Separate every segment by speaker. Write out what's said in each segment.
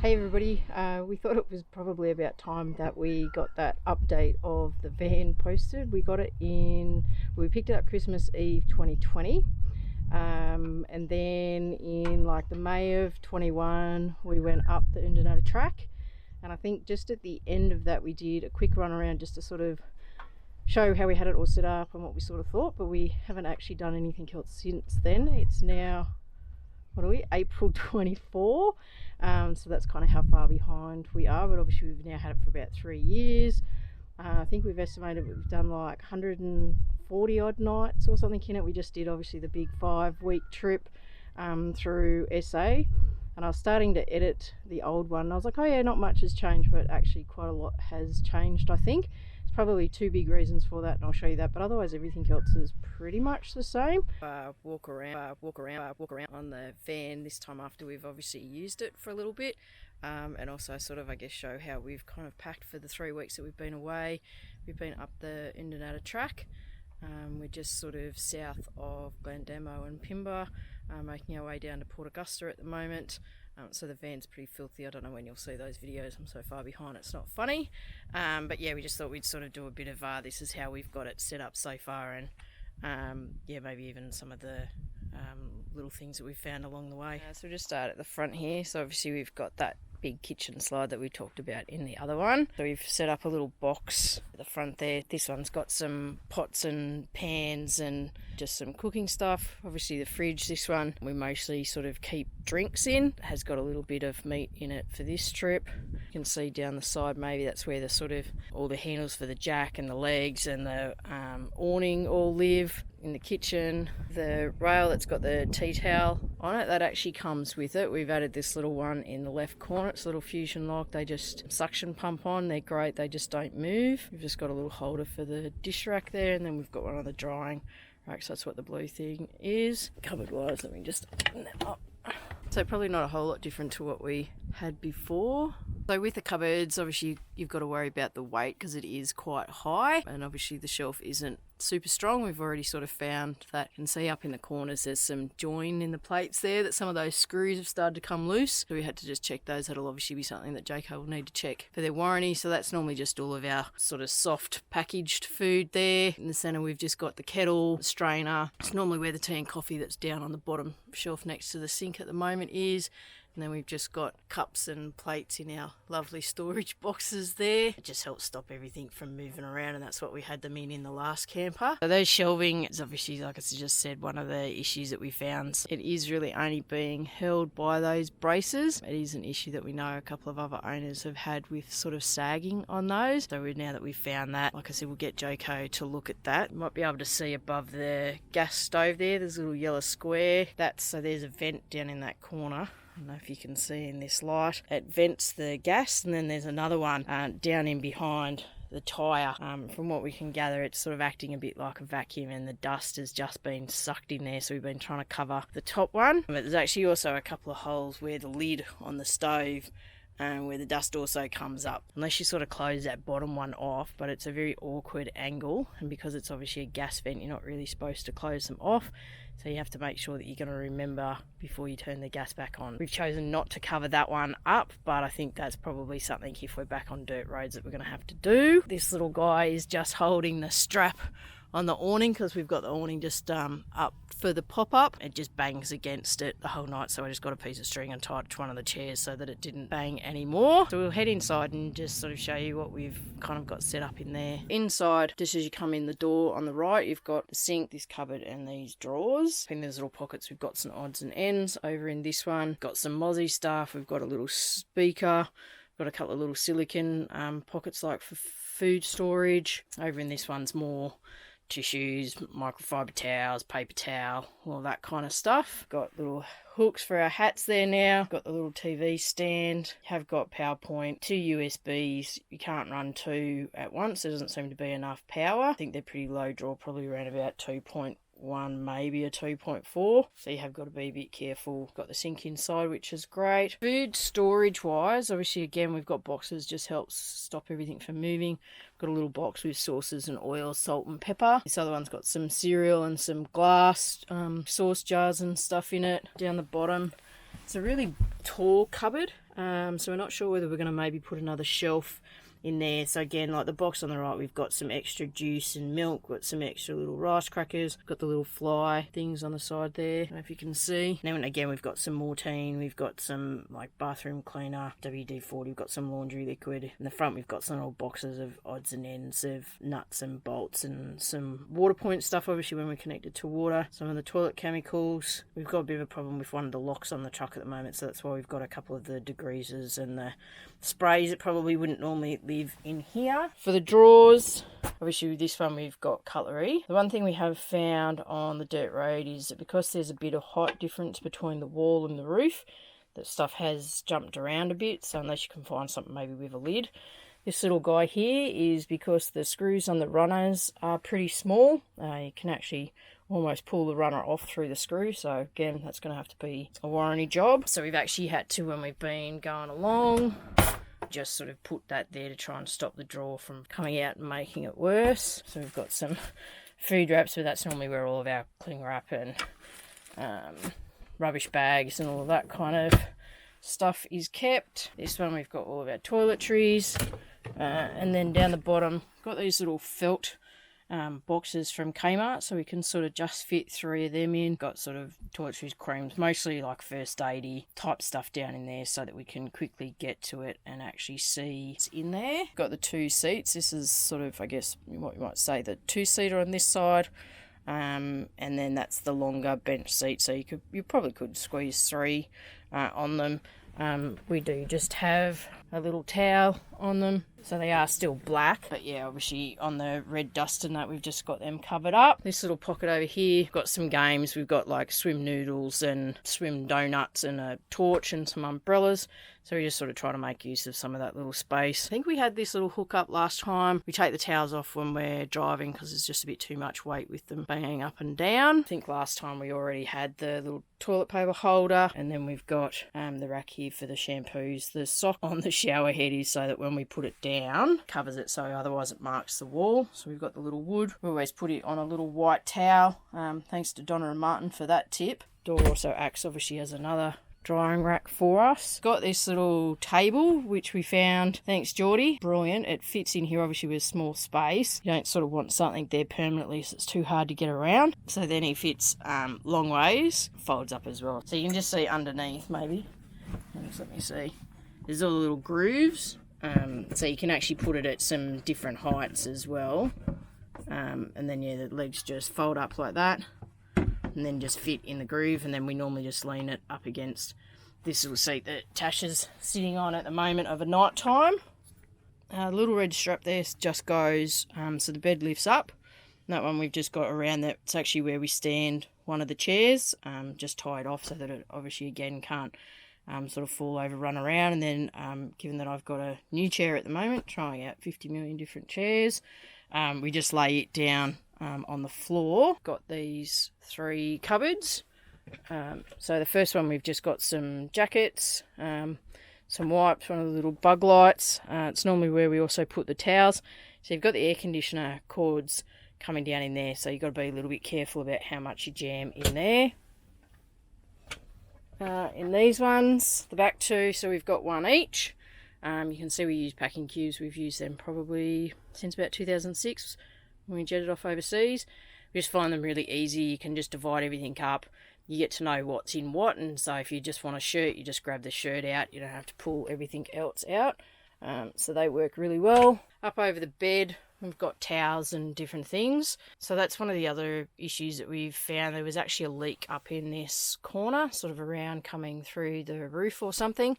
Speaker 1: Hey everybody, we thought it was probably about time that we got that update of the van posted. We picked it up Christmas Eve 2020, and then in like the May of 21 we went up the Caravan track, and I think just at the end of that we did a quick run around just to sort of show how we had it all set up and what we sort of thought, but we haven't actually done anything else since then. It's now, April 24, so that's kind of how far behind we are, but obviously we've now had it for about 3 years. I think we've estimated we've done like 140 odd nights or something in it. We just did obviously the big 5-week trip through SA, and I was starting to edit the old one and I was like, oh yeah, not much has changed, but actually quite a lot has changed. I think probably 2 big reasons for that, and I'll show you that, but otherwise everything else is pretty much the same. Walk around on the van this time after we've obviously used it for a little bit, and also sort of, I guess, show how we've kind of packed for the 3 weeks that we've been away. We've been up the Caravan track. We're just sort of south of Glendamo and Pimba, making our way down to Port Augusta at the moment. So the van's pretty filthy. I don't know when you'll see those videos. I'm so far behind, it's not funny. But yeah, we just thought we'd sort of do a bit of this is how we've got it set up so far, and yeah, maybe even some of the little things that we've found along the way. So we'll just start at the front here. So obviously we've got that big kitchen slide that we talked about in the other one. So we've set up a little box at the front there. This one's got some pots and pans and just some cooking stuff. Obviously the fridge, this one we mostly sort of keep drinks in. It has got a little bit of meat in it for this trip. You can see down the side, maybe that's where the sort of all the handles for the jack and the legs and the awning all live. In the kitchen, the rail that's got the tea towel on it, that actually comes with it. We've added this little one in the left corner. It's a little fusion lock. They just suction pump on. They're great. They just don't move. We've just got a little holder for the dish rack there, and then we've got one on the drying rack. So that's what the blue thing is. Cupboard wise, let me just open that up. So probably not a whole lot different to what we had before. So with the cupboards, obviously you've got to worry about the weight because it is quite high, and obviously the shelf isn't super strong. We've already sort of found that. You can see up in the corners there's some join in the plates there, that some of those screws have started to come loose, so we had to just check those. That'll obviously be something that Jayco will need to check for their warranty. So that's normally just all of our sort of soft packaged food there. In the centre we've just got the kettle, the strainer. It's normally where the tea and coffee that's down on the bottom shelf next to the sink at the moment is. And then we've just got cups and plates in our lovely storage boxes there. It just helps stop everything from moving around, and that's what we had them in the last camper. So those shelving is obviously, like I just said, one of the issues that we found. It is really only being held by those braces. It is an issue that we know a couple of other owners have had with sort of sagging on those. So now that we've found that, like I said, we'll get Jayco to look at that. You might be able to see above the gas stove there's a little yellow square. So there's a vent down in that corner. I don't know if you can see in this light. It vents the gas, and then there's another one down in behind the tyre. From what we can gather, it's sort of acting a bit like a vacuum, and the dust has just been sucked in there, so we've been trying to cover the top one. But there's actually also a couple of holes where the lid on the stove where the dust also comes up, unless you sort of close that bottom one off, but it's a very awkward angle, and because it's obviously a gas vent, you're not really supposed to close them off. So you have to make sure that you're going to remember before you turn the gas back on. We've chosen not to cover that one up, but I think that's probably something, if we're back on dirt roads, that we're going to have to do. This little guy is just holding the strap on the awning because we've got the awning just up for the pop-up. It just bangs against it the whole night, so I just got a piece of string and tied it to one of the chairs so that it didn't bang anymore. So we'll head inside and just sort of show you what we've kind of got set up in there. Inside, just as you come in the door on the right, you've got the sink, this cupboard and these drawers. In these little pockets we've got some odds and ends. Over in this one, got some mozzie stuff. We've got a little speaker, got a couple of little silicone pockets like for food storage. Over in this one's more tissues, microfiber towels, paper towel, all that kind of stuff. Got little hooks for our hats there now. Got the little TV stand. Have got PowerPoint, 2 USBs. You can't run 2 at once. There doesn't seem to be enough power. I think they're pretty low draw, probably around about 2.1, maybe a 2.4. So you have got to be a bit careful. Got the sink inside, which is great. Food storage wise, obviously again we've got boxes, just helps stop everything from moving. Got a little box with sauces and oil, salt and pepper. This other one's got some cereal and some glass sauce jars and stuff in it. Down the bottom, it's a really tall cupboard. So we're not sure whether we're going to maybe put another shelf in there. So again, like the box on the right, we've got some extra juice and milk, got some extra little rice crackers, got the little fly things on the side there, I don't know if you can see. And then again, we've got some Mortine, we've got some like bathroom cleaner, WD-40, we've got some laundry liquid. In the front, we've got some little boxes of odds and ends of nuts and bolts and some water point stuff, obviously when we're connected to water, some of the toilet chemicals. We've got a bit of a problem with one of the locks on the truck at the moment, so that's why we've got a couple of the degreasers and the sprays that probably wouldn't normally live in here. For the drawers, obviously with this one we've got cutlery. The one thing we have found on the dirt road is that because there's a bit of height difference between the wall and the roof, that stuff has jumped around a bit, so unless you can find something maybe with a lid. This little guy here is because the screws on the runners are pretty small. You can actually almost pull the runner off through the screw, so again that's going to have to be a warranty job. So we've actually had to, when we've been going along, just sort of put that there to try and stop the drawer from coming out and making it worse. So we've got some food wraps, but that's normally where all of our cling wrap and rubbish bags and all of that kind of stuff is kept. This one we've got all of our toiletries, and then down the bottom we've got these little felt boxes from Kmart, so we can sort of just fit 3 of them in. Got sort of toiletries, creams, mostly like first aidy type stuff down in there so that we can quickly get to it and actually see what's in there. Got the 2 seats. This is sort of, I guess what you might say, the 2-seater on this side, and then that's the longer bench seat, so you probably could squeeze 3 on them. We do just have a little towel on them, so they are still black, but yeah, obviously on the red dust and that, we've just got them covered up. This little pocket over here, got some games. We've got like swim noodles and swim donuts and a torch and some umbrellas, so we just sort of try to make use of some of that little space. I think we had this little hook up last time. We take the towels off when we're driving because it's just a bit too much weight with them banging up and down. I think last time we already had the little toilet paper holder, and then we've got the rack here for the shampoos. The sock on the shower head is so that when we put it down, covers it, so otherwise it marks the wall. So we've got the little wood. We always put it on a little white towel. Thanks to Donna and Martin for that tip. Door also acts obviously as another drying rack for us. Got this little table which we found, thanks Geordie, brilliant. It fits in here obviously with a small space. You don't sort of want something there permanently so it's too hard to get around, so then it fits long ways, folds up as well, so you can just see underneath. Maybe just let me see, there's all the little grooves, so you can actually put it at some different heights as well, and then yeah, the legs just fold up like that and then just fit in the groove, and then we normally just lean it up against this little seat that Tash is sitting on at the moment of a night time. The little red strap there just goes so the bed lifts up. And that one we've just got around that. It's actually where we stand one of the chairs, just tied off so that it obviously again can't sort of fall over, run around. And then given that I've got a new chair at the moment, trying out 50 million different chairs, we just lay it down on the floor. Got these 3 cupboards. So the first one we've just got some jackets, some wipes, one of the little bug lights. It's normally where we also put the towels. So you've got the air conditioner cords coming down in there, so you've got to be a little bit careful about how much you jam in there. In these ones, the back 2, so we've got 1 each. You can see we use packing cubes. We've used them probably since about 2006 when we jetted off overseas. We just find them really easy. You can just divide everything up. You get to know what's in what, and so if you just want a shirt, you just grab the shirt out. You don't have to pull everything else out. So they work really well. Up over the bed, we've got towels and different things. So that's one of the other issues that we've found. There was actually a leak up in this corner, sort of around coming through the roof or something.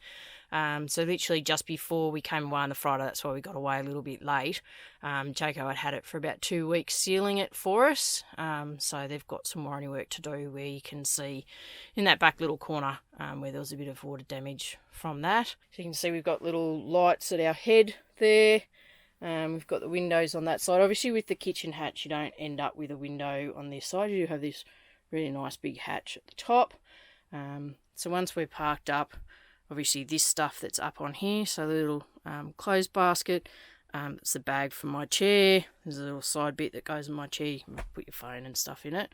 Speaker 1: So literally just before we came away on the Friday, that's why we got away a little bit late. Jayco had it for about 2 weeks sealing it for us. So they've got some warranty work to do where you can see in that back little corner where there was a bit of water damage from that. So you can see we've got little lights at our head there. We've got the windows on that side. Obviously with the kitchen hatch you don't end up with a window on this side. You do have this really nice big hatch at the top. So once we're parked up, obviously this stuff that's up on here, so the little clothes basket, it's the bag for my chair. There's a little side bit that goes in my chair. You can put your phone and stuff in it.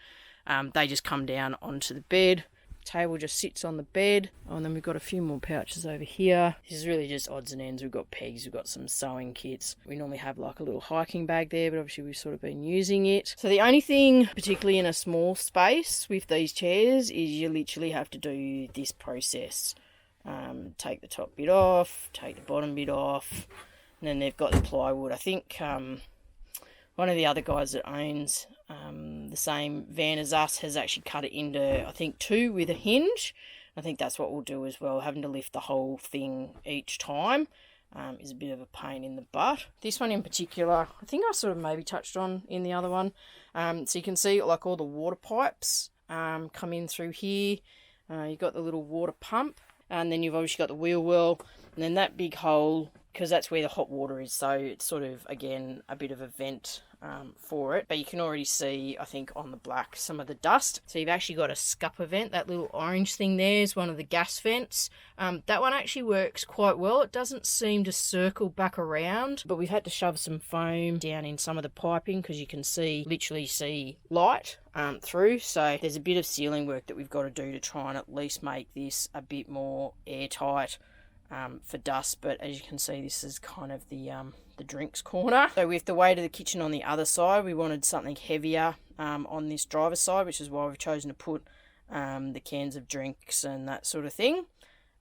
Speaker 1: They just come down onto the bed. table just sits on the bed. Oh, and then we've got a few more pouches over here. This is really just odds and ends. We've got pegs, we've got some sewing kits. We normally have like a little hiking bag there, but obviously we've sort of been using it. So the only thing, particularly in a small space with these chairs, is you literally have to do this process. Take the top bit off, take the bottom bit off, and then they've got the plywood. I think one of the other guys that owns the same van as us has actually cut it into, I think, 2 with a hinge. I think that's what we'll do as well. Having to lift the whole thing each time is a bit of a pain in the butt. This one in particular, I think I sort of maybe touched on in the other one. So you can see like all the water pipes come in through here. You've got the little water pump, and then you've obviously got the wheel well, and then that big hole, because that's where the hot water is, so it's sort of, again, a bit of a vent for it. But you can already see, I think, on the black, some of the dust. So you've actually got a scupper vent. That little orange thing there is one of the gas vents. That one actually works quite well. It doesn't seem to circle back around, but we've had to shove some foam down in some of the piping because you can literally see light through. So there's a bit of sealing work that we've got to do to try and at least make this a bit more airtight for dust. But as you can see, this is kind of the drinks corner. So with the way to the kitchen on the other side, we wanted something heavier on this driver's side, which is why we've chosen to put the cans of drinks and that sort of thing.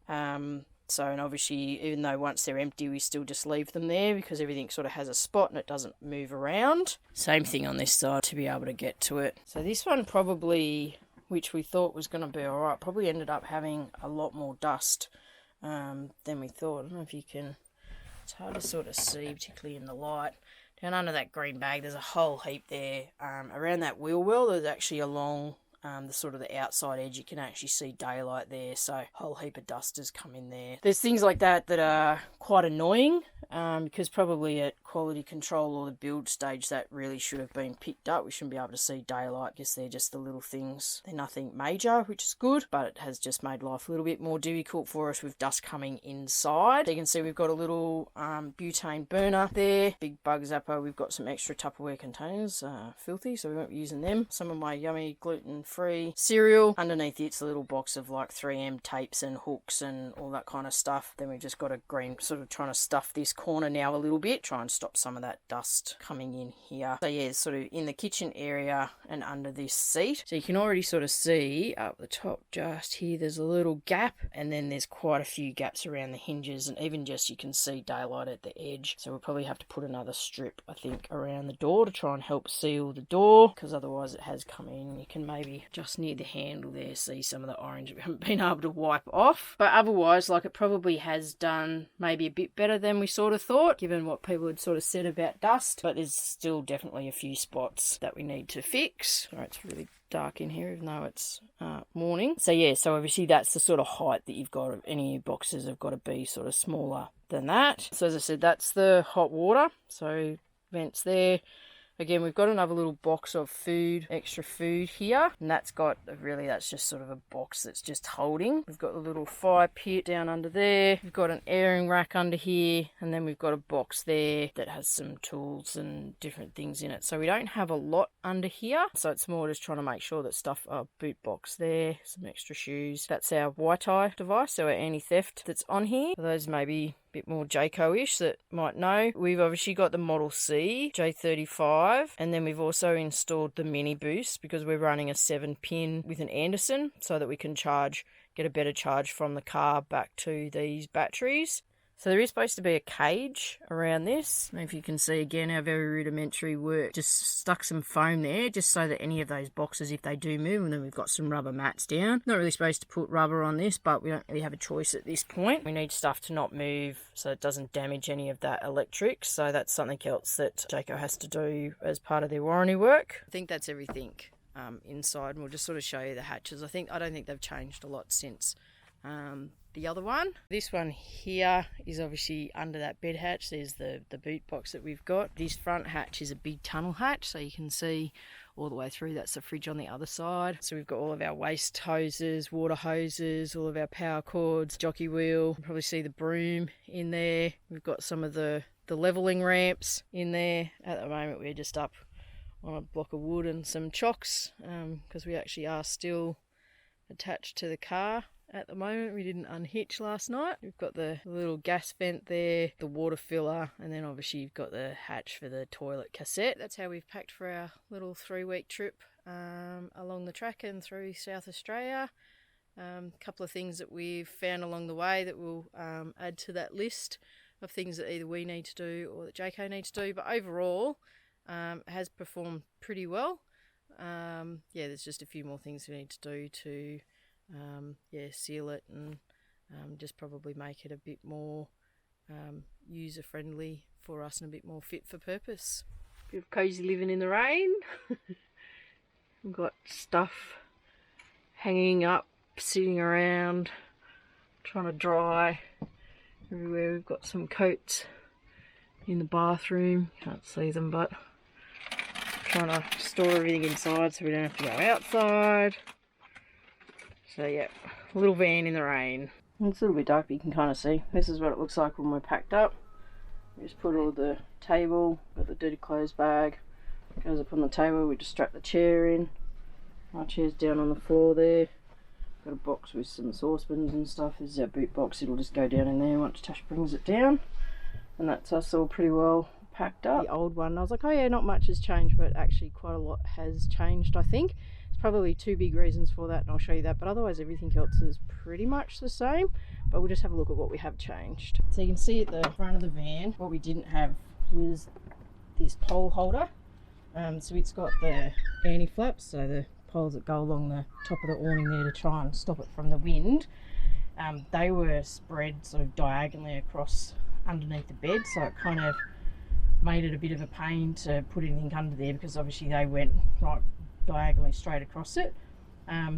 Speaker 1: So, and obviously, even though once they're empty, we still just leave them there because everything sort of has a spot and it doesn't move around. Same thing on this side to be able to get to it. So this one probably, which we thought was going to be alright, probably ended up having a lot more dust than we thought. I don't know if you can, it's hard to sort of see, particularly in the light. Down under that green bag, there's a whole heap there. Around that wheel well, there's actually along the sort of the outside edge, you can actually see daylight there, so a whole heap of dust has come in there. There's things like that that are quite annoying because probably at quality control or the build stage that really should have been picked up. We shouldn't be able to see daylight because they're just the little things. They're nothing major, which is good, but it has just made life a little bit more difficult for us with dust coming inside. So you can see we've got a little butane burner there, big bug zapper. We've got some extra Tupperware containers, filthy, so we won't be using them. Some of my yummy gluten-free cereal. Underneath it's a little box of like 3M tapes and hooks and all that kind of stuff. Then we've just got a green, sort of trying to stuff this corner now a little bit, try and stop some of that dust coming in here. So yeah, sort of in the kitchen area and under this seat. So you can already sort of see up the top just here, there's a little gap, and then there's quite a few gaps around the hinges, and even just you can see daylight at the edge. So we'll probably have to put another strip, I think, around the door to try and help seal the door, because otherwise it has come in. You can maybe just near the handle there see some of the orange we haven't been able to wipe off. But otherwise, like, it probably has done maybe a bit better than we sort of thought, given what people had sort of said about dust. But there's still definitely a few spots that we need to fix. All right, it's really dark in here even though it's morning. So yeah, so obviously that's the sort of height that you've got. Any of your boxes have got to be sort of smaller than that. So as I said, that's the hot water, so vents there. Again, we've got another little box of food, extra food here, and that's just sort of a box that's just holding. We've got a little fire pit down under there. We've got an airing rack under here, and then we've got a box there that has some tools and different things in it. So we don't have a lot under here, so it's more just trying to make sure that stuff, boot box there, some extra shoes. That's our Wi-Fi device, so our anti-theft that's on here. For those maybe bit more Jayco-ish that might know, we've obviously got the Model C J35, and then we've also installed the mini boost because we're running a 7-pin with an Anderson so that we can get a better charge from the car back to these batteries. So there is supposed to be a cage around this. And if you can see again how very rudimentary work, just stuck some foam there just so that any of those boxes, if they do move, and then we've got some rubber mats down. Not really supposed to put rubber on this, but we don't really have a choice at this point. We need stuff to not move so it doesn't damage any of that electrics. So that's something else that Jayco has to do as part of their warranty work. I think that's everything inside, and we'll just sort of show you the hatches. I don't think they've changed a lot since the other one. This one here is obviously under that bed hatch. There's the boot box that we've got. This front hatch is a big tunnel hatch, so you can see all the way through. That's the fridge on the other side. So we've got all of our waste hoses, water hoses, all of our power cords, jockey wheel. You can probably see the broom in there. We've got some of the levelling ramps in there. At the moment we're just up on a block of wood and some chocks because we actually are still attached to the car at the moment. We didn't unhitch last night. We've got the little gas vent there, the water filler, and then obviously you've got the hatch for the toilet cassette. That's how we've packed for our little 3-week trip along the track and through South Australia. A couple of things that we've found along the way that we'll add to that list of things that either we need to do or that Jayco needs to do, but overall it has performed pretty well. Yeah, there's just a few more things we need to do to seal it and just probably make it a bit more user friendly for us and a bit more fit for purpose. Bit of cosy living in the rain. We've got stuff hanging up, sitting around, trying to dry everywhere. We've got some coats in the bathroom, can't see them, but trying to store everything inside so we don't have to go outside. So yeah, a little van in the rain. It's a little bit dark, but you can kind of see. This is what it looks like when we're packed up. We just put all the table, got the dirty clothes bag, goes up on the table, we just strap the chair in. My chair's down on the floor there. Got a box with some saucepans and stuff. This is our boot box, it'll just go down in there once Tash brings it down. And that's us all pretty well packed up. The old one, I was like, oh yeah, not much has changed, but actually quite a lot has changed, I think. There's probably 2 big reasons for that, and I'll show you that, but otherwise everything else is pretty much the same. But we'll just have a look at what we have changed. So you can see at the front of the van, what we didn't have was this pole holder. So it's got the anti-flaps, so the poles that go along the top of the awning there to try and stop it from the wind. They were spread sort of diagonally across underneath the bed, so it kind of made it a bit of a pain to put anything under there because obviously they went right diagonally straight across it.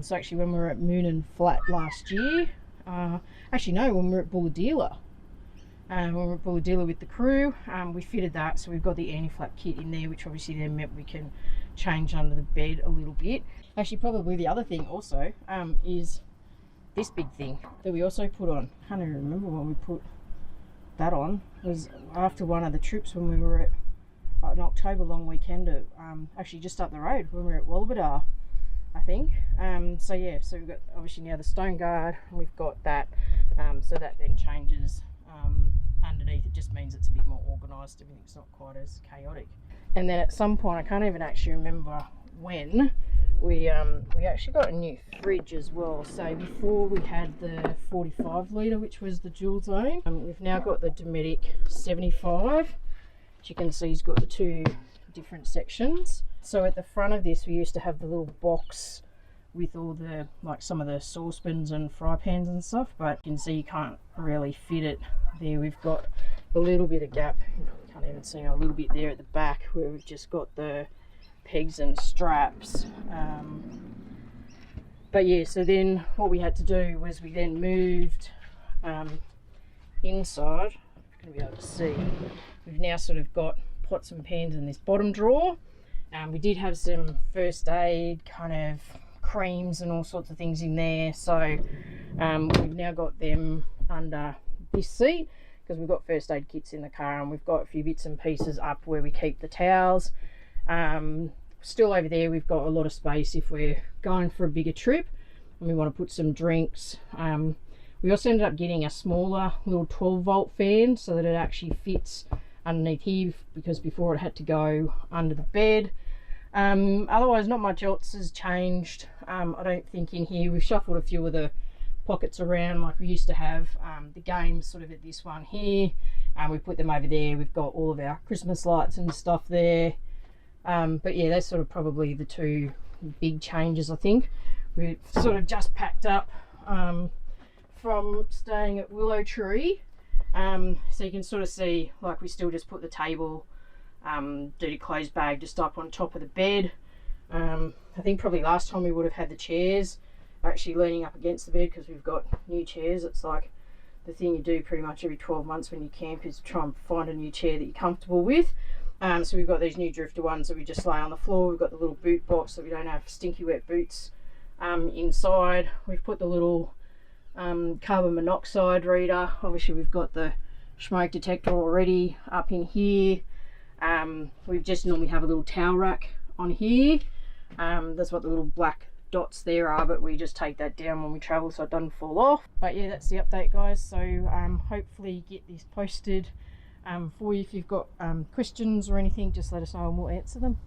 Speaker 1: So actually when we were at Moonan Flat last year, actually no, when we were at Bulahdelah, when we were at Bulahdelah with the crew, we fitted that, so we've got the anti-flap kit in there, which obviously then meant we can change under the bed a little bit. Actually probably the other thing also is this big thing that we also put on. I can't even remember when we put that on. It was after one of the trips when we were at an October long weekend at, actually just up the road when we were at Walbadar, I think. So yeah, so we've got obviously now the stone guard, we've got that, so that then changes underneath. It just means it's a bit more organised, everything's not quite as chaotic. And then at some point, I can't even actually remember when, we actually got a new fridge as well. So before we had the 45 litre, which was the dual zone, we've now got the Dometic 75, which you can see has got the 2 different sections. So at the front of this we used to have the little box with all the, like some of the saucepans and fry pans and stuff, but you can see you can't really fit it there. We've got a little bit of gap, you can't even see, a little bit there at the back where we've just got the pegs and straps. But yeah, so then what we had to do was we then moved inside. You're going to be able to see, we've now sort of got pots and pans in this bottom drawer. We did have some first aid kind of creams and all sorts of things in there, so we've now got them under this seat because we've got first aid kits in the car, and we've got a few bits and pieces up where we keep the towels. Still over there we've got a lot of space if we're going for a bigger trip and we want to put some drinks. We also ended up getting a smaller little 12-volt fan so that it actually fits underneath here, because before it had to go under the bed. Otherwise not much else has changed, I don't think, in here. We've shuffled a few of the pockets around like we used to have. The games sort of at this one here, we put them over there. We've got all of our Christmas lights and stuff there. But yeah, that's sort of probably the 2 big changes, I think. We've sort of just packed up from staying at Willow Tree, so you can sort of see, like, we still just put the table, dirty clothes bag just up on top of the bed. I think probably last time we would have had the chairs actually leaning up against the bed because we've got new chairs. It's like the thing you do pretty much every 12 months when you camp is try and find a new chair that you're comfortable with. So we've got these new drifter ones that we just lay on the floor. We've got the little boot box so we don't have stinky wet boots inside. We've put the little carbon monoxide reader. Obviously we've got the smoke detector already up in here. We just normally have a little towel rack on here. That's what the little black dots there are, but we just take that down when we travel so it doesn't fall off. But yeah, that's the update, guys. So hopefully get this posted for you. If you've got questions or anything, just let us know and we'll answer them.